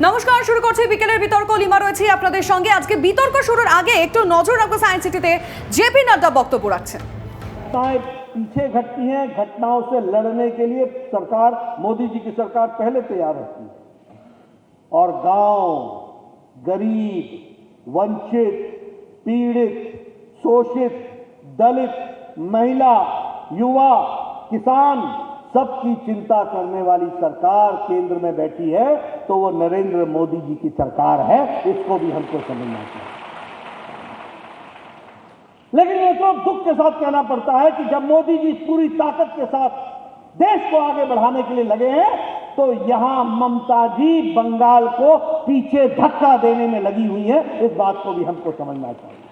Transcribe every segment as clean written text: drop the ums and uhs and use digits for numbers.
নমস্কার, শুরু করছি বিকেলের বিতর্ক। লিমা রয়েছে আপনাদের সঙ্গে। আজকে বিতর্ক শুরুর আগে একটু নজর রাখবো সায়েন্স সিটিতে জেপি নাড্ডা বক্তব্য রাখছেন। पीछे घटती हैं, घटनाओं से लड़ने के लिए सरकार, मोदी जी की सरकार पहले तैयार रहती है और गांव, गरीब, वंचित, पीड़ित, शोषित, दलित, महिला, युवा, किसान सबकी चिंता करने वाली सरकार केंद्र में बैठी है, तो वो नरेंद्र मोदी जी की सरकार है। इसको भी हमको समझना चाहिए। लेकिन ये तो दुख के साथ कहना पड़ता है कि जब मोदी जी पूरी ताकत के साथ देश को आगे बढ़ाने के लिए लगे हैं, तो यहां ममता जी बंगाल को पीछे धक्का देने में लगी हुई है। इस बात को भी हमको समझना चाहिए।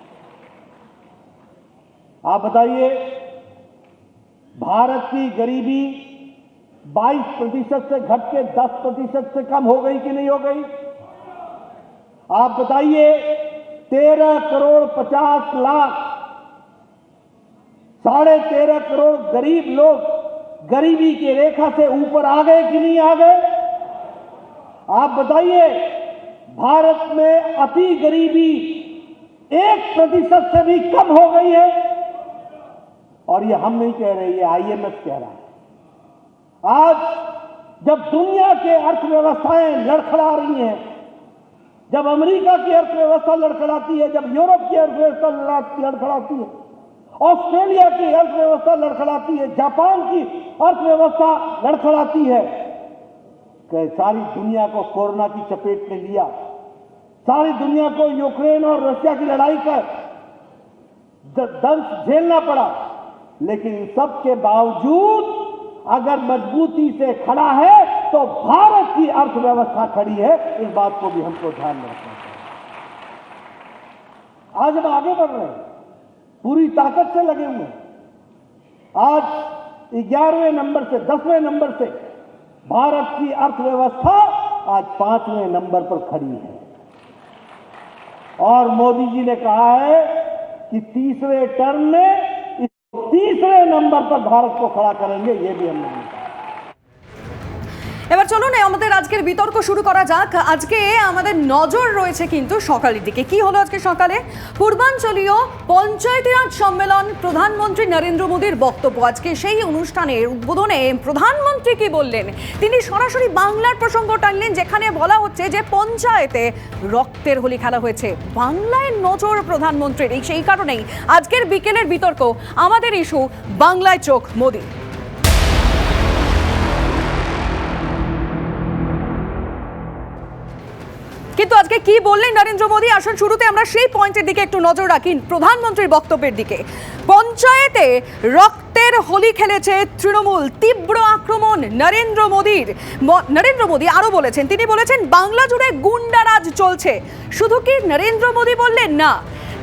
आप बताइए, भारत की गरीबी 22% से घट के 10% से कम हो गई कि नहीं हो गई? आप बताइए, 13 करोड़ 50 लाख 13.5 करोड़ गरीब लोग गरीबी की रेखा से ऊपर आ गए कि नहीं आ गए? आप बताइए, भारत में अति गरीबी 1% से भी कम हो गई है। और ये हम नहीं कह रहे, ये IMF कह रहा है। आज जब दुनिया के अर्थव्यवस्थाएं लड़खड़ा रही हैं, जब अमेरिका की अर्थव्यवस्था लड़खड़ाती है, जब यूरोप की अर्थव्यवस्था लड़खड़ाती है, ऑस्ट्रेलिया की अर्थव्यवस्था लड़खड़ाती है, जापान की अर्थव्यवस्था लड़खड़ाती है, सारी दुनिया को कोरोना की चपेट में लिया, सारी दुनिया को यूक्रेन और रशिया की लड़ाई का दंश झेलना पड़ा। लेकिन इन सब के बावजूद अगर मजबूती से खड़ा है तो भारत की अर्थव्यवस्था खड़ी है। इस बात को भी हमको ध्यान में रखना चाहिए। आज हम आगे बढ़ रहे हैं, पूरी ताकत से लगे हुए हैं। आज 11वें नंबर से 10वें नंबर से भारत की अर्थव्यवस्था आज 5वें नंबर पर खड़ी है। और मोदी जी ने कहा है कि तीसरे टर्म में तीसरे नंबर पर भारत को खड़ा करेंगे। ये भी हमने कहा। এবার চলুন আমাদের আজকের বিতর্ক শুরু করা যাক। আজকে আমাদের নজর রয়েছে কিন্তু সকালের দিকে। কি হলো আজকে সকালে? পূর্বাঞ্চলীয় পঞ্চায়েতি রাজ সম্মেলন, প্রধানমন্ত্রী নরেন্দ্র মোদীর বক্তব্য। আজকে সেই অনুষ্ঠানের উদ্বোধনে প্রধানমন্ত্রী কি বললেন? তিনি সরাসরি বাংলার প্রসঙ্গ টানলেন, যেখানে বলা হচ্ছে যে পঞ্চায়েতে রক্তের হোলি খেলা হয়েছে। বাংলায় নজর প্রধানমন্ত্রীর। সেই কারণেই আজকের বিকেলের বিতর্ক আমাদের ইস্যু বাংলায় চোখ মোদী। কিন্তু আজকে কি বললেন নরেন্দ্র মোদী? আসুন শুরুতে আমরা সেই পয়েন্টের দিকে একটু নজর রাখি, প্রধানমন্ত্রীর বক্তব্যের দিকে। পঞ্চায়েতে রক্তের হোলি খেলেছে তৃণমূল, তীব্র আক্রমণ নরেন্দ্র মোদীর। নরেন্দ্র মোদী আরো বলেছেন, তিনি বলেছেন বাংলা জুড়ে গুন্ডারাজ চলছে। শুধু কি নরেন্দ্র মোদী বললেন? না,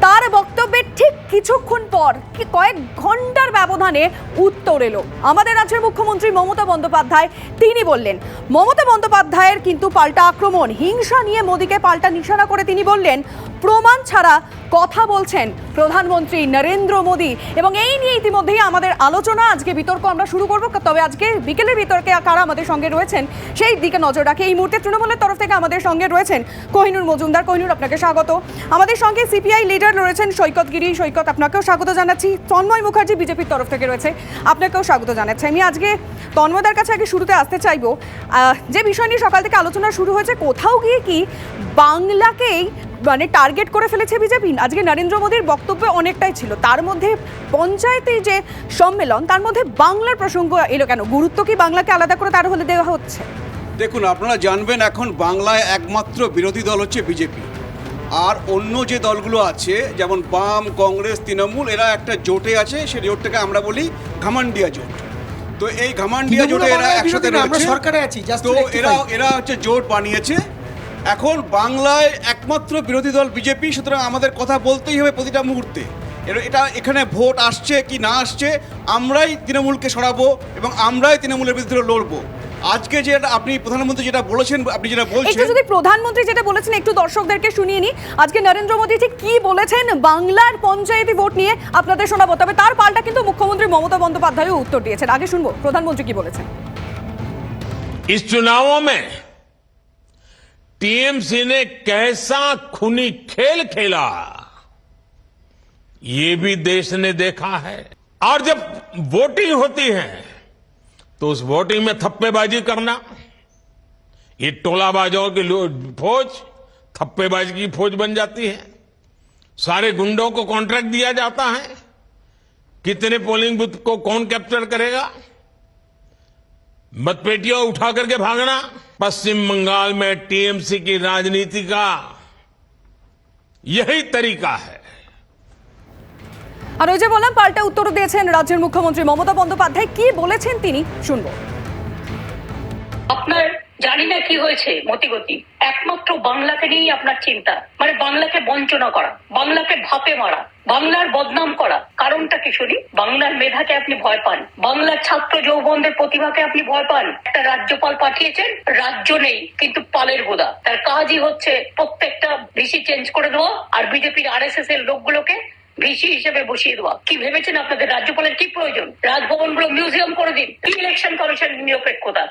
তার বক্তব্যের ঠিক কিছুক্ষণ পর, কয়েক ঘন্টার ব্যবধানে উত্তর এলো আমাদের রাজ্যের মুখ্যমন্ত্রী মমতা বন্দ্যোপাধ্যায়। তিনি বললেন, মমতা বন্দ্যোপাধ্যায়ের কিন্তু পাল্টা আক্রমণ, হিংসা নিয়ে মোদীকে পাল্টা নিশানা করে তিনি বললেন প্রমাণ ছাড়া কথা বলছেন প্রধানমন্ত্রী নরেন্দ্র মোদী। এবং এই নিয়ে ইতিমধ্যেই আমাদের আলোচনা, আজকে বিতর্ক আমরা শুরু করব। তবে আজকে বিকেলের বিতর্কে কারা আমাদের সঙ্গে রয়েছেন সেই দিকে নজর রাখে এই মুহূর্তে তৃণমূলের তরফ থেকে আমাদের সঙ্গে রয়েছেন কোহিনুর মজুমদার। কোহিনুর, আপনাকে স্বাগত। আমাদের সঙ্গে CPI লিডার রয়েছেন সৈকত গিরি। সৈকত, আপনাকেও স্বাগত জানাচ্ছি। তন্ময় মুখার্জি বিজেপির তরফ থেকে রয়েছে, আপনাকেও স্বাগত জানাচ্ছি। আমি আজকে তন্ময়দার কাছে আগে শুরুতে আসতে চাইবো, যে বিষয় নিয়ে সকাল থেকে আলোচনা শুরু হয়েছে, কোথাও গিয়ে কি বাংলাকেই মানে টার্গেট করে ফেলেছে বিজেপি? আজকে নরেন্দ্র মোদীর বক্তব্য অনেকটাই ছিল, তার মধ্যে পঞ্চায়েতের যে সম্মেলন, তার মধ্যে বাংলার প্রসঙ্গ এলো কেন? গুরুত্ব কি বাংলাকে আলাদা করে তার হলে দেওয়া হচ্ছে? দেখুন, আপনারা জানবেন এখন বাংলায় একমাত্র বিরোধী দল হচ্ছে বিজেপি। আর অন্য যে দলগুলো আছে যেমন বাম, কংগ্রেস, তৃণমূল, এরা একটা জোটে আছে। সেই জোটটাকে আমরা বলি ঘামান্ডিয়া জোট। তো এই ঘামান্ডিয়া জোটে এরা একসাথে রয়েছে। তো এরা হচ্ছে জোট বানিয়েছে। এখন বাংলায় একমাত্র বিরোধী দল বিজেপি, সুতরাং আমাদের কথা বলতেই হবে প্রতিটা মুহূর্তে। এটা এখানে ভোট আসছে কি না আসছে, আমরাই তৃণমূলকে সরাবো এবং আমরাই তৃণমূলের বিরুদ্ধে লড়বো। আজকে যে আপনি প্রধানমন্ত্রী যেটা বলেছেন, আপনি যেটা বলছেন, একটু যদি প্রধানমন্ত্রী যেটা বলেছেন একটু দর্শকদেরকে শুনিয়ে নি। আজকে নরেন্দ্র মোদী ঠিক কি বলেছেন বাংলার পঞ্চায়েতি ভোট নিয়ে আপনাদের শোনাবো। তবে তার পাল্টা কিন্তু মুখ্যমন্ত্রী মমতা বন্দ্যোপাধ্যায়ও উত্তর দিয়েছেন। আগে শুনবো প্রধানমন্ত্রী কি বলেছেন। इस चुनावों में टीएमसी ने कैसा खूनी खेल खेला ये भी देश ने देखा है। और जब वोटिंग होती है तो उस वोटिंग में थप्पेबाजी करना, ये टोलाबाजों की फौज थप्पेबाजी की फौज बन जाती है। सारे गुंडों को कॉन्ट्रैक्ट दिया जाता है, कितने पोलिंग बूथ को कौन कैप्चर करेगा, मतपेटियां उठा करके भागना। पश्चिम बंगाल में टीएमसी की राजनीति का यही तरीका है। আর ওই যে বললাম পাল্টা উত্তর দিয়েছেন রাজ্যের মুখ্যমন্ত্রী মমতা বন্দ্যোপাধ্যায়, কি বলেছেন তিনি শুনবো। আপনার জানি না কি হয়েছে মতিগতি, একমাত্র বাংলাকে নিয়েই আপনার চিন্তা, মানে বাংলাকে বঞ্চনা করা, বাংলাকে ভাপে মারা, বাংলার বদনাম করা। কারণটা কি শুনি? বাংলার মেধাকে আপনি ভয় পান, বাংলার ছাত্র যৌবনদের প্রতিভাকে আপনি ভয় পান। একটা রাজ্যপাল পাঠিয়েছেন, রাজ্য নেই কিন্তু পালের গোদা, তার কাজই হচ্ছে প্রত্যেকটা ভিসি চেঞ্জ করে দেওয়া আর বিজেপির আরএসএস এর লোকগুলোকে ভিসি হিসেবে বসিয়ে দেওয়া। কি ভেবেছেন আপনাদের রাজ্যপালের কি প্রয়োজন? রাজভবনগুলো মিউজিয়াম করে দিন। ইলেকশন কমিশন নিরপেক্ষতা,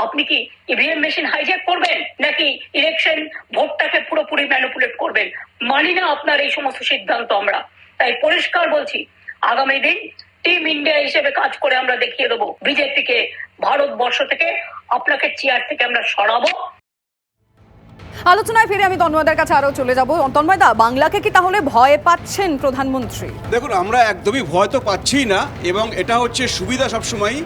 আপনি কি ইভিএম মেশিন হাইজ্যাক করবেন নাকি ইলেকশন ভোটটাকে পুরোপুরি ম্যানিপুলেট করবেন? মানি না আপনার এই সমস্ত সিদ্ধান্ত আমরা। তাই পরিষ্কার বলছি, আগামী দিন টিম ইন্ডিয়া হিসেবে কাজ করে আমরা দেখিয়ে দেবো বিজেপিকে, ভারতবর্ষ থেকে আপনাকে চেয়ার থেকে আমরা সরাবো। আলোচনায় ফিরে আমি তন্ময়দার কাছে আরো চলে যাব। তন্ময়দা, বাংলাকে কি তাহলে ভয় পাচ্ছেন প্রধানমন্ত্রী? দেখুন, আমরা একদমই ভয় তো পাচ্ছি না, এবং এটা হচ্ছে সুবিধা সবসময়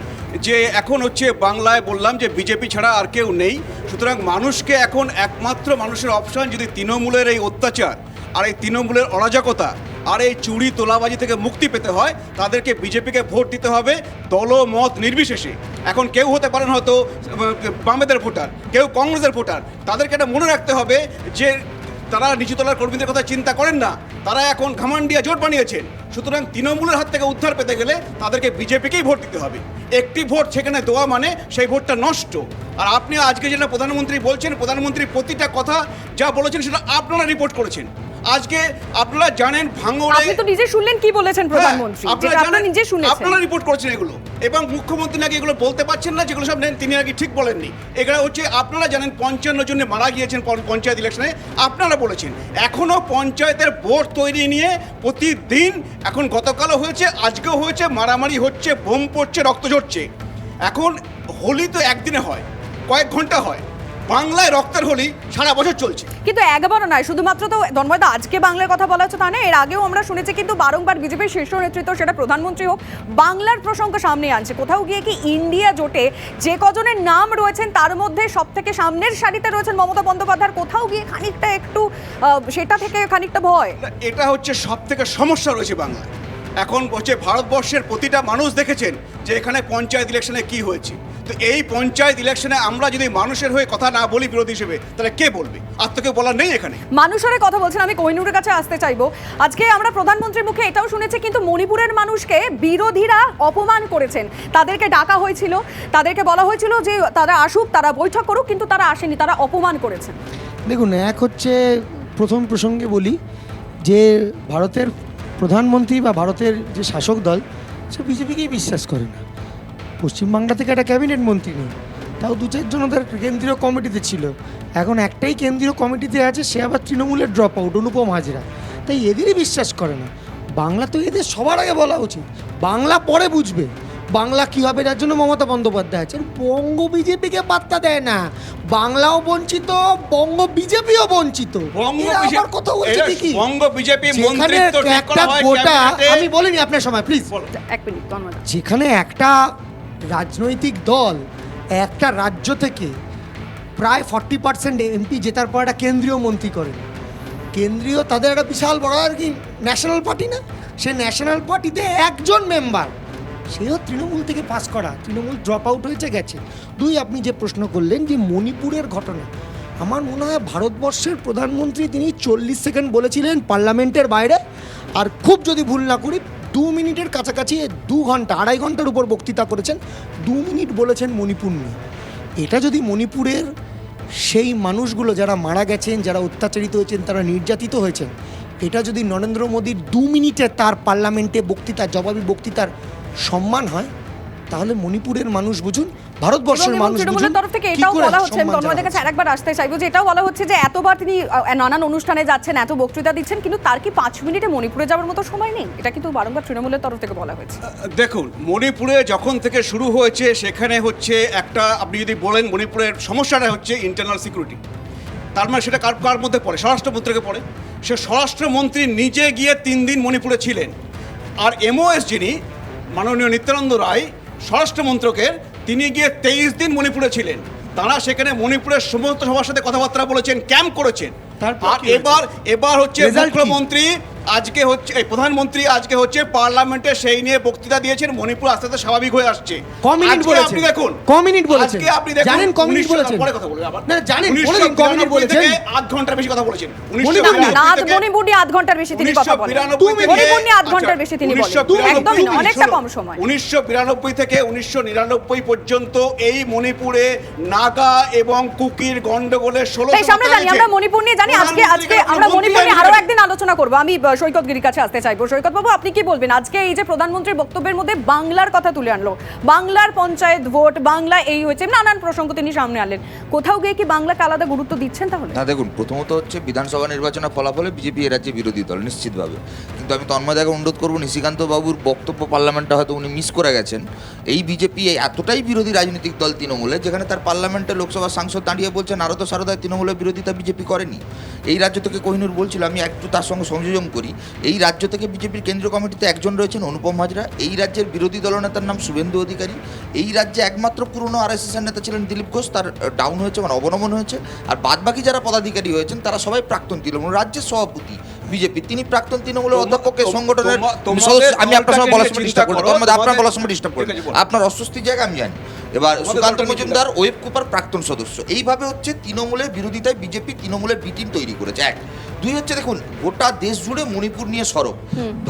যে এখন হচ্ছে বাংলায় বললাম যে বিজেপি ছাড়া আর কেউ নেই। সুতরাং মানুষকে এখন একমাত্র মানুষের অপশন, যদি তৃণমূলের এই অত্যাচার আর এই তৃণমূলের অরাজকতা আর এই চুরি তোলাবাজি থেকে মুক্তি পেতে হয়, তাদেরকে বিজেপিকে ভোট দিতে হবে দলমত নির্বিশেষে। এখন কেউ হতে পারেন হয়তো বামেদের ভোটার, কেউ কংগ্রেসের ভোটার, তাদেরকে এটা মনে রাখতে হবে যে তারা নিচুতলার কর্মীদের কথা চিন্তা করেন না, তারা এখন ঘামান্ডিয়া জোট বানিয়েছেন। সুতরাং তৃণমূলের হাত থেকে উদ্ধার পেতে গেলে তাদেরকে বিজেপিকেই ভোট দিতে হবে। একটি ভোট সেখানে দেওয়া মানে সেই ভোটটা নষ্ট। আর আপনি আজকে যেটা প্রধানমন্ত্রী বলছেন, প্রধানমন্ত্রী প্রতিটা কথা যা বলেছেন সেটা আপনারা রিপোর্ট করেছেন। আজকে আপনারা জানেন ভাঙড়ে, আপনি তো নিজে শুনলেন কি বলেছেন প্রধানমন্ত্রী, যেটা আপনারা নিজে শুনেছেন, আপনারা রিপোর্ট করেছেন এগুলো, এবং মুখ্যমন্ত্রী নাকি এগুলো বলতে পারছেন না, যেগুলো সব তিনি নাকি ঠিক বলেননি। এগুলো হচ্ছে আপনারা জানেন 55 জন মারা গিয়েছেন পঞ্চায়েত ইলেকশনে, আপনারা বলেছেন। এখনো পঞ্চায়েতের বোর্ড তৈরি নিয়ে প্রতিদিন, এখন গতকালও হয়েছে, আজকেও হয়েছে, মারামারি হচ্ছে, বোম পড়ছে, রক্ত ঝরছে। এখন হোলি তো একদিনে হয়, কয়েক ঘন্টা হয়, বাংলায় রক্তের হোলি সারা বছর চলছে। কিন্তু একবারও নয়, শুধুমাত্র তো তন্ময়দা আজকে বাংলার কথা বলা হচ্ছে তা না, এর আগেও আমরা শুনেছি কিন্তু বারংবার বিজেপির শীর্ষ নেতৃত্ব, সেটা প্রধানমন্ত্রী হোক, বাংলার প্রসঙ্গ সামনে আনছে। কোথাও গিয়ে কি ইন্ডিয়া জোটে যে কজনের নাম রয়েছেন তার মধ্যে সব থেকে সামনের সারিতে রয়েছেন মমতা বন্দ্যোপাধ্যায়, কোথাও গিয়ে খানিকটা একটু সেটা থেকে খানিকটা ভয়। এটা হচ্ছে সব থেকে সমস্যা রয়েছে বাংলায়। এখন হচ্ছে ভারতবর্ষের প্রতিটা মানুষ দেখেছেন যে এখানে পঞ্চায়েত ইলেকশনে কি হয়েছে। তো এই পঞ্চায়েত ইলেকশনে আমরা যদি মানুষের হয়ে কথা না বলি বিরোধী হিসেবে, তাহলে কে বলবে? আর তো কেউ বলার নেই এখানে। মানুষের কথা বলছেন, আমি কোহিনুরের কাছে আসতে চাইবো। আজকে আমরা প্রধানমন্ত্রীর মুখে এটাও শুনেছি কিন্তু মণিপুরের মানুষকে বিরোধীরা অপমান করেছেন, তাদেরকে ডাকা হয়েছিল, তাদেরকে বলা হয়েছিল যে তারা আসুক, তারা বৈঠক করুক, কিন্তু তারা আসেনি, তারা অপমান করেছেন। দেখুন, এক হচ্ছে প্রথম প্রসঙ্গে বলি যে ভারতের প্রধানমন্ত্রী বা ভারতের যে শাসক দল, সে বিজেপিকেই বিশ্বাস করে না। পশ্চিমবাংলা থেকে একটা ক্যাবিনেট মন্ত্রী নেই, তাও 2-4 জন ওদের কেন্দ্রীয় কমিটিতে ছিল, এখন একটাই কেন্দ্রীয় কমিটিতে আছে, সে আবার তৃণমূলের ড্রপ আউট, অনুপম হাজরা। তাই এদেরই বিশ্বাস করে না। বাংলা তো এদের সবার আগে বলা উচিত, বাংলা পরে বুঝবে বাংলা কী হবে। যার জন্য মমতা বন্দ্যোপাধ্যায় আছেন। বঙ্গ বিজেপিকে পাত্তা দেয় না, বাংলাও বঞ্চিত, বঙ্গ বিজেপিও বঞ্চিত। আমি বলিনি আপনার সময়, প্লিজ। যেখানে একটা রাজনৈতিক দল একটা রাজ্য থেকে প্রায় 40% এমপি জেতার পর একটা কেন্দ্রীয় মন্ত্রী করেন, কেন্দ্রীয় তাদের একটা বিশাল বড় আর কি ন্যাশনাল পার্টি না, সে ন্যাশনাল পার্টিতে একজন মেম্বার, সেও তৃণমূল থেকে পাস করা, তৃণমূল ড্রপ আউট হয়েছে গেছে। 2, আপনি যে প্রশ্ন করলেন যে মণিপুরের ঘটনা, আমার মনে হয় ভারতবর্ষের প্রধানমন্ত্রী তিনি 40 সেকেন্ড বলেছিলেন পার্লামেন্টের বাইরে, আর খুব যদি ভুল না করি 2 মিনিটের কাছাকাছি 2 ঘন্টা 2.5 ঘন্টার উপর বক্তৃতা করেছেন, 2 মিনিট বলেছেন মণিপুর নিয়ে। এটা যদি মণিপুরের সেই মানুষগুলো যারা মারা গেছেন, যারা অত্যাচারিত হয়েছেন, তারা নির্যাতিত হয়েছেন, এটা যদি নরেন্দ্র মোদীর 2 মিনিটে তার পার্লামেন্টে বক্তৃতা, জবাবি বক্তৃতার সম্মান হয়, তাহলে মণিপুরের মানুষ বুঝুন ভারতবর্ষের এবং মানুষ তৃণমূলের বুঝুন তরফ থেকে কি এটাও করে বলা হচ্ছে, সম্মান তন্ময়দের জানানো কাছে আরেকবার আসতে চাইবো, যে এটাও বলা হচ্ছে যে এতবার তিনি নানান অনুষ্ঠানে যাচ্ছেন, এত বক্তৃতা দিচ্ছেন, কিন্তু তার কি 5 মিনিটে মণিপুরে যাওয়ার মতো সময় নেই? এটা কিন্তু বারংবার তৃণমূলের তরফ থেকে বলা হয়েছে। দেখুন, মণিপুরে যখন থেকে শুরু হয়েছে সেখানে হচ্ছে একটা, আপনি যদি বলেন মণিপুরের সমস্যাটা হচ্ছে ইন্টারনাল সিকিউরিটি, তার মানে সেটা কার কার মধ্যে পড়ে? স্বরাষ্ট্রমন্ত্রীকে পড়ে। সে স্বরাষ্ট্রমন্ত্রী নিজে গিয়ে 3 দিন মণিপুরে ছিলেন, আর এমওএস যিনি মাননীয় নিত্যানন্দ রায় স্বরাষ্ট্রমন্ত্রকের, তিনি গিয়ে 23 দিন মণিপুরে ছিলেন। তারা সেখানে মণিপুরের সমস্ত সবার সাথে কথাবার্তা বলেছেন, ক্যাম্প করেছেন। তারপর আর কি হয়েছে? এবার হচ্ছে Result কি? মুখ্যমন্ত্রী আজকে হচ্ছে প্রধানমন্ত্রী আজকে হচ্ছে পার্লামেন্টে সেই নিয়ে বক্তৃতা দিয়েছেন। মণিপুর আস্তে আস্তে স্বাভাবিক হয়ে আসছে। ক মিনিট আজকে বলেছেন? আপনি দেখুন, ক মিনিট বলেছেন? আজকে আপনি দেখুন, জানেন ক মিনিট 1900 বলেছেন? পরে কথা বলবো আবার। না, জানেন, বলে দিন ক মিনিট 1992 বলেছেন? থেকে 8 ঘন্টার বেশি কথা বলেছেন। মণিপুর নিয়ে 8 ঘন্টার বেশি তিনি কথা বলেন। 1992 থেকে মণিপুর নিয়ে 8 ঘন্টার বেশি তিনি বলেন। 1992 একদমই না, অনেকটা কম সময়। 1992 থেকে 1999 পর্যন্ত এই মণিপুরে নাগা এবং কুকির গন্ডগোলের 16 বেশ, আমরা জানি, আমরা মণিপুর নিয়ে জানি। আজকে আমরা মণিপুর নিয়ে আরো একদিন আলোচনা করবো। আমি সৈকত গিরির কাছে আসতে চাইবো। সৈকত বাবু, আপনি কি বলবেন? আজকে এই যে প্রধানমন্ত্রীর বক্তব্যের মধ্যে বাংলার কথা তুলে আনলো, বাংলার পঞ্চায়েত ভোট, বাংলা এই হয়েছে, নানান প্রসঙ্গ তিনি সামনে আনলেন, কোথাও গিয়ে কি বাংলাকে আলাদা গুরুত্ব দিচ্ছেন তাহলে? না, দেখুন, প্রথমত হচ্ছে বিধানসভা নির্বাচনের ফলাফলে বিজেপি এ রাজ্যে বিরোধী দল নিশ্চিতভাবে। কিন্তু আমি তন্ময়দাকে অনুরোধ করবো, নিশিকান্ত বাবুর বক্তব্য পার্লামেন্টে হয়তো উনি মিস করে গেছেন। এই বিজেপি এতটাই বিরোধী রাজনৈতিক দল তৃণমূলে, যেখানে তার পার্লামেন্টে লোকসভা সাংসদ দাঁড়িয়ে বলছেন আরও সারদায় তৃণমূলের বিরোধিতা বিজেপি করেনি। এই রাজ্য থেকে কোহিনুর বলছিল, আমি একটু তার সঙ্গে সংযোজন করি, এই রাজ্য থেকে বিজেপির কেন্দ্রীয় কমিটিতে একজন রয়েছেন অনুপম হাজরা, এই রাজ্যের বিরোধী দলনেতার নাম শুভেন্দু অধিকারী, এই রাজ্যে একমাত্র পুরনো আরএসএসের নেতা ছিলেন দিলীপ ঘোষ, তার ডাউন হয়েছে, মানে অবনমন হয়েছে। আর বাদবাকি যারা পদাধিকারী হয়েছেন তারা সবাই প্রাক্তন তৃণমূল রাজ্যের সভাপতি বিজেপি, তিনি প্রাক্তন তৃণমূলের অধ্যক্ষকে সংগঠনের সদস্য। আমি আপনার সঙ্গে বলার সময় ডিস্টার্ব করবো, আপনার বলার সময় ডিস্টার্ব করবো, আপনার অস্বস্তির জায়গা আমি জানি। এবার সুকান্ত মজুমদার ওয়েব কুপার প্রাক্তন সদস্য। এইভাবে হচ্ছে তৃণমূলের বিরোধিতায় বিজেপি তৃণমূলের বি টিম তৈরি করেছে। এক, দুই হচ্ছে, দেখুন, গোটা দেশ জুড়ে মণিপুর নিয়ে সরব।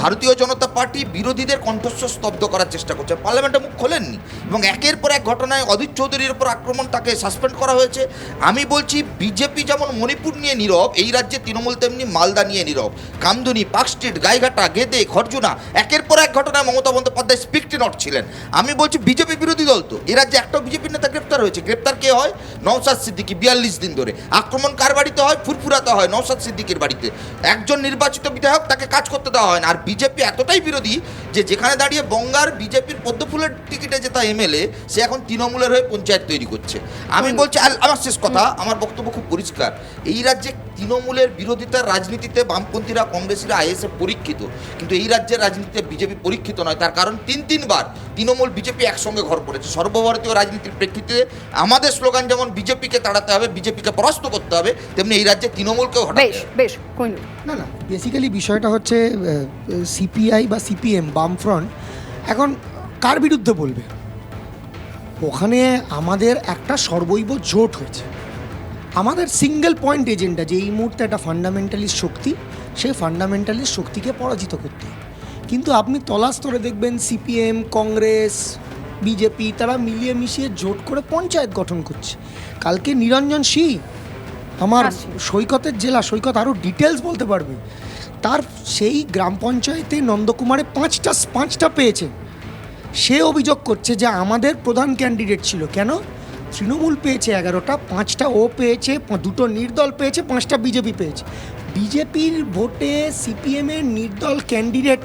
ভারতীয় জনতা পার্টি বিরোধীদের কণ্ঠস্বর স্তব্ধ করার চেষ্টা করছে, পার্লামেন্টে মুখ খোলেননি, এবং একের পর এক ঘটনায় অধীর চৌধুরীর উপর আক্রমণ, তাকে সাসপেন্ড করা হয়েছে। আমি বলছি, বিজেপি যেমন মণিপুর নিয়ে নীরব, এই রাজ্যে তৃণমূল তেমনি মালদা নিয়ে নীরব। কামদুনি, পার্ক স্ট্রিট, গাইঘাটা, গেদে, খরজুনা, একের পর এক ঘটনায় মমতা বন্দ্যোপাধ্যায় স্পিকটি নট ছিলেন। আমি বলছি, বিজেপি বিরোধী দল তো, এ রাজ্যে একটাও বিজেপি নেতা গ্রেপ্তার হয়েছে? গ্রেপ্তার কে হয়? নওশাদ সিদ্দিকী, 42 দিন ধরে। আক্রমণ কার বাড়িতে হয়? ফুরফুরাতে হয়, নওশাদ সিদ্দিকীর বাড়িতে। একজন নির্বাচিত বিধায়ক, তাকে কাজ করতে দেওয়া হয় না। আর বিজেপি এতটাই বিরোধী যে যেখানে দাঁড়িয়ে বঙ্গার বিজেপির পদ্মফুলের টিকিটে জেতা এমএলএ, সে এখন তৃণমূলের হয়ে পঞ্চায়েত তৈরি করছে। আমি বলছি, আমার শেষ কথা, আমার বক্তব্য খুব পরিষ্কার, এই রাজ্যে তৃণমূলের বিরোধিতার রাজনীতিতে বামপন্থীরা, কংগ্রেসীরা, আইএসএ পরীক্ষিত, কিন্তু এই রাজ্যের রাজনীতিতে বিজেপি পরীক্ষিত নয়। তার কারণ, 3বার তৃণমূল বিজেপি একসঙ্গে ঘর করেছে। সর্বভারতীয় রাজনীতির প্রেক্ষিতে আমাদের স্লোগান যেমন বিজেপিকে তাড়াতে হবে, বিজেপিকে পরাস্ত করতে হবে, তেমনি এই রাজ্যে তৃণমূলকেও হটাতে বেশ হবে। বেশ, কোহিনুর। না, বেসিক্যালি বিষয়টা হচ্ছে সিপিআই বা সিপিএম, বামফ্রন্ট এখন কার বিরুদ্ধে বলবে? ওখানে আমাদের একটা সর্বৈব জোট হয়েছে, আমাদের সিঙ্গেল পয়েন্ট এজেন্ডা যে এই মুহূর্তে একটা ফান্ডামেন্টালিস্ট শক্তি, সেই ফান্ডামেন্টালিস্ট শক্তিকে পরাজিত করতে। কিন্তু আপনি তলাস্তরে দেখবেন সিপিএম, কংগ্রেস, বিজেপি, তারা মিলিয়ে মিশিয়ে জোট করে পঞ্চায়েত গঠন করছে। কালকে নিরঞ্জন সিং, আমার সৈকতের জেলা, সৈকত আরও ডিটেলস বলতে পারবে, তার সেই গ্রাম পঞ্চায়েতে নন্দকুমারে 5টা পেয়েছে। সে অভিযোগ করছে যে আমাদের প্রধান ক্যান্ডিডেট ছিল, কেন? তৃণমূল পেয়েছে 11টা, 5টা ও পেয়েছে, 2টো নির্দল পেয়েছে, 5টা বিজেপি পেয়েছে। বিজেপির ভোটে সিপিএমের নির্দল ক্যান্ডিডেট,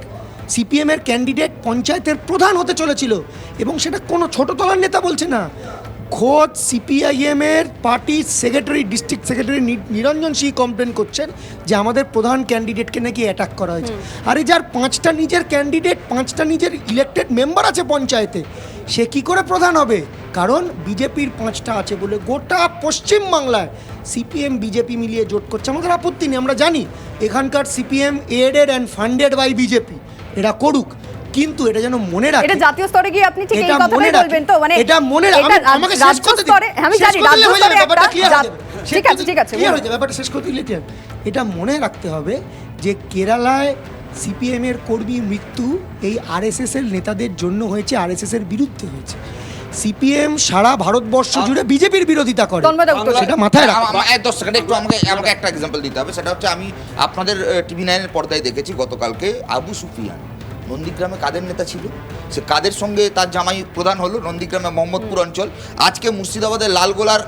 সিপিএমের ক্যান্ডিডেট পঞ্চায়েতের প্রধান হতে চলেছিল, এবং সেটা কোনো ছোটো তলার নেতা বলছে না, খোদ সিপিআইএমের পার্টির সেক্রেটারি, ডিস্ট্রিক্ট সেক্রেটারি নিরঞ্জন সিং কমপ্লেন করছেন যে আমাদের প্রধান ক্যান্ডিডেটকে নাকি অ্যাটাক করা হয়েছে। আরে যার 5টা নিজের ক্যান্ডিডেট, 5টা নিজের ইলেক্টেড মেম্বার আছে পঞ্চায়েতে, সে কি করে প্রধান হবে? কারণ বিজেপির 5টা আছে বলে। গোটা পশ্চিমবাংলায় সিপিএম বিজেপি মিলিয়ে জোট করছে, আমাদের আপত্তি নেই, আমরা জানি এখানকার CPM aided and funded by BJP, এরা করুক, কিন্তু এটা যেন মনে রাখে, এটা জাতীয় স্তরে গিয়ে আপনি ঠিক এই কথাটাই বলবেন তো, মানে এটা মনে আমাকে শেষ করতে দিন, আমি জানি রাজ্য স্তরে ব্যাপারটা ক্লিয়ার হয়ে যাবে, ঠিক আছে ক্লিয়ার হয়ে যাবে, ব্যাপারটা শেষ করতে দিলে এটা মনে রাখতে হবে যে কেরালায় সিপিএম এর কর্মী মৃত্যু এই আরএসএস এর নেতাদের জন্য হয়েছে, আরএসএস এর বিরুদ্ধে হয়েছে। সিপিএম সারা ভারতবর্ষ জুড়ে বিজেপির বিরোধিতা করে, সেটা মাথায় রাখো। 10 সেকেন্ড একটু আমাকে একটা এক্সাম্পল দিতে হবে। সেটা হচ্ছে, আমি আপনাদের টিভি 9-এর পর্দায় দেখেছি গতকালকে আবু সুফিয়ান, নন্দীগ্রামে কাদের নেতা ছিল, সে কাদের সঙ্গে তার জামাই প্রধান হলো, নন্দীগ্রামে মোহাম্মদপুর অঞ্চল, আজকে মুর্শিদাবাদের লালগোলার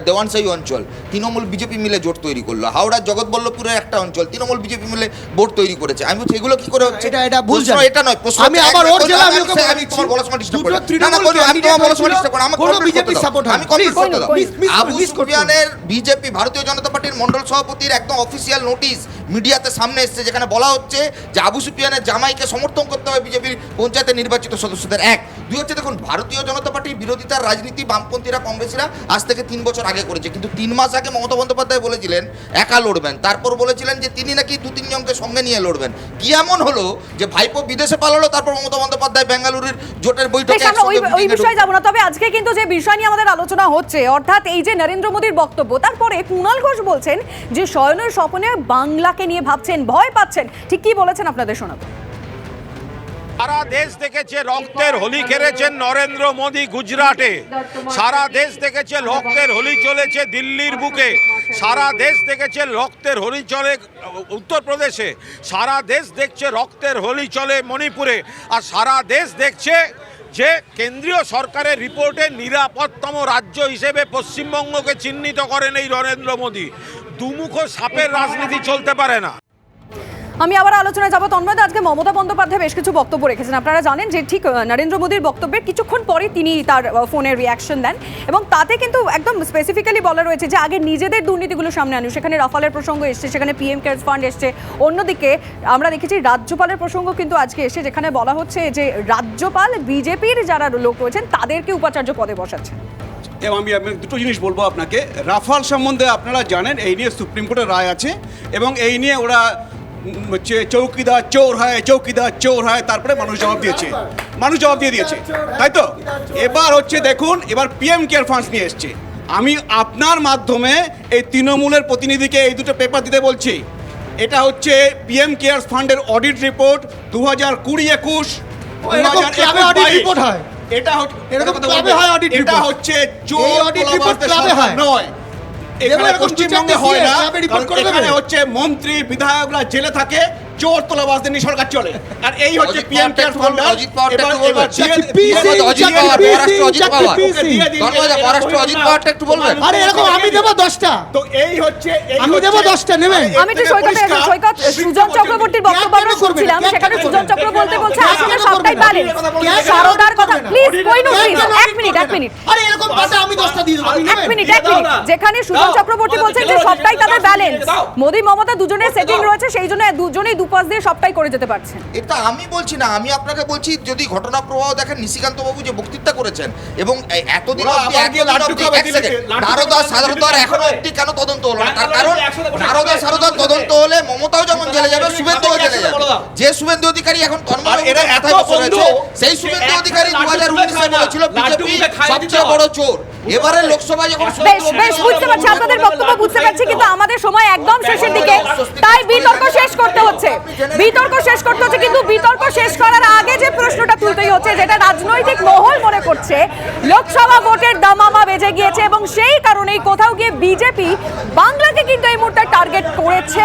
দেওয়ানশাহী অঞ্চল তৃণমূল বিজেপি মিলে জোট তৈরি করলো, হাওড়ার জগৎবল্লভপুরের একটা অঞ্চল তৃণমূল বিজেপি মিলে ভোট তৈরি করেছে। আমি বলছি এগুলো কি করে হচ্ছে? এটা ভুল প্রশ্ন এটা নয়, প্রশ্ন আমি আবার ওর জেলা আমি ওকে আমি তোমার বলার সময় ডিস্টার্ব করি দুটো না, না তৃণমূল আমি তোমার বলার সময় ডিস্টার্ব করি, আমি কোনো complete বিজেপি করতে দাও। সাপোর্ট আমি কমপ্লিট করতে দাও। মিস আবু সুফিয়ানের বিজেপি ভারতীয় জনতা পার্টির মন্ডল সভাপতির একদম অফিসিয়াল নোটিশ মিডিয়াতে সামনে এসেছে, যেখানে বলা হচ্ছে যে আবু সুফিয়ানের জামাইকে সমর্থন করতে হবে বিজেপির পঞ্চায়েতের নির্বাচিত সদস্যদের। এক দুই হচ্ছে, দেখুন ভারতীয় জনতা পার্টির বিরোধিতার রাজনীতি বামপন্থীরা কংগ্রেসীরা আজ থেকে 3 বছর আগে করেছে, কিন্তু 3 মাস আগে মমতা বন্দ্যোপাধ্যায় বলেছিলেন একা লড়বেন, তারপর বলেছিলেন যে তিনি নাকি 2-3 জনকে সঙ্গে নিয়ে লড়বেন। কি এমন হলো যে ভাইপো বিদেশে পালালো, তারপর মমতা বন্দ্যোপাধ্যায় বেঙ্গালুরুর জোটের বৈঠকে বেশ, আমরা ওই বিষয়ে যাবো না। তবে আজকে কিন্তু যে বিষয় নিয়ে আমাদের আলোচনা হচ্ছে, অর্থাৎ এই যে নরেন্দ্র মোদীর বক্তব্য, তারপরে কুণাল ঘোষ বলছেন যে শয়নের স্বপ্নে বাংলাকে নিয়ে ভাবছেন, ভয় পাচ্ছেন। ঠিক কি বলেছেন আপনাদের শোনাবো। সারা দেশ দেখেছে রক্তের হোলি খেলেছেন নরেন্দ্র মোদী গুজরাটে, সারা দেশ দেখেছে রক্তের হোলি চলেছে দিল্লির বুকে, সারা দেশ দেখেছে রক্তের হোলি চলে উত্তরপ্রদেশে, সারা দেশ দেখছে রক্তের হোলি চলে মণিপুরে, আর সারা দেশ দেখছে যে কেন্দ্রীয় সরকারের রিপোর্টে নিরাপদতম রাজ্য হিসেবে পশ্চিমবঙ্গকে চিহ্নিত করেন এই নরেন্দ্র মোদী। দুমুখ সাপের রাজনীতি চলতে পারে না। আমি আবার আলোচনায় যাবো। তন্ময়, আজকে মমতা বন্দ্যোপাধ্যায় বেশ কিছু বক্তব্য রেখেছেন। আপনারা জানেন যে ঠিক নরেন্দ্র মোদীর বক্তব্যের কিছুক্ষণ পরে তিনি তার ফোনের রিয়াকশন দেন, এবং তাতে কিন্তু একদম স্পেসিফিক্যালি বলা রয়েছে যে আগে নিজেদের দুর্নীতিগুলো সামনে আনুন। সেখানে রাফালের প্রসঙ্গ এসছে, সেখানে পিএম কেয়ারস ফান্ড এসছে। অন্যদিকে আমরা দেখেছি রাজ্যপালের প্রসঙ্গ কিন্তু আজকে এসে, যেখানে বলা হচ্ছে যে রাজ্যপাল বিজেপির যারা লোক রয়েছেন তাদেরকে উপাচার্য পদে বসাচ্ছেন। এবং আমি দুটো জিনিস বলবো আপনাকে। রাফাল সম্বন্ধে আপনারা জানেন এই নিয়ে সুপ্রিম কোর্টের রায় আছে, এবং এই নিয়ে ওরা হচ্ছে চৌকিদার চোর হয়, চৌকিদার চোর হয়, তারপরে মানুষ জবাব দিয়েছে, মানুষ জবাব দিয়ে দিয়েছে, তাই তো? এবার হচ্ছে দেখুন, এবার পিএম কেয়ার ফান্ডস নিয়ে এসছে। আমি আপনার মাধ্যমে এই তৃণমূলের প্রতিনিধিকে এই দুটো পেপার দিতে বলছি। এটা হচ্ছে পিএম কেয়ারস ফান্ডের অডিট রিপোর্ট 2020-21, এটা হচ্ছে চোর নয়, এখানে পশ্চিমবঙ্গে হয় না, এখানে হচ্ছে মন্ত্রী বিধায়করা জেলে থাকে, চোর তোলাবাজদের নিয়ে সরকার চলে। আর এই হচ্ছে পিএম কেয়ার ফান্ড। তো এই হচ্ছে, আমি দেব 10টা নেবেন। আমি একটু সৈকত সুজন চক্রবর্তীর বক্তব্য আমরা শুনছিলাম, সেখানে সুজন চক্রবর্তী বলছে আসলে সবটাই ব্যালেন্স। সারদার কথা প্লিজ কইনো, প্লিজ এক মিনিট আরে এরকম কথা আমি 10টা দিয়ে দেব, আপনি এক মিনিট যেখানে সুজন চক্রবর্তী বলছেন যে সবটাই তাদের ব্যালেন্স, মোদি মমতা দুজনের সেটিং রয়েছে, সেই জন্য দুজনেই দুপাশ দিয়ে সবটাই করে যেতে পারছেন। এটা আমি বলছি না, আমি আপনাকে বলছি যদি ঘটনা প্রবাহ দেখেন, নিশিকান্ত বাবু যে বক্তৃতা করেছেন, এবং এতদিন সারদার এখনো অব্দি কেন তদন্ত হলো না? তার কারণ সারদার তদন্ত হলে মমতাও যেমন জেলে যাবে, শুভেন্দুও জেলে যাবে। যে শুভেন্দু অধিকারী এখন সেই শুভেন্দু অধিকারী 2019-এ বলেছিল বিজেপি সবচেয়ে বড় চোর। এবারে লোকসভায় যখন বেশ বুঝতে পারছি, আপনাদের বক্তব্য বুঝতে পারছি, কিন্তু আমাদের সময় একদম শেষের দিকে, তাই বিতর্ক শেষ করতে হচ্ছে, কিন্তু বিতর্ক শেষ করার আগে যে প্রশ্নটা তুলতেই হচ্ছে, যেটা রাজনৈতিক মহল মনে করছে লোকসভা ভোটের দামামা বেজে গিয়েছে, এবং সেই কারণেই কোথাও গিয়ে বিজেপি বাংলাকে কিন্তু এই মুহূর্তে টার্গেট করেছে।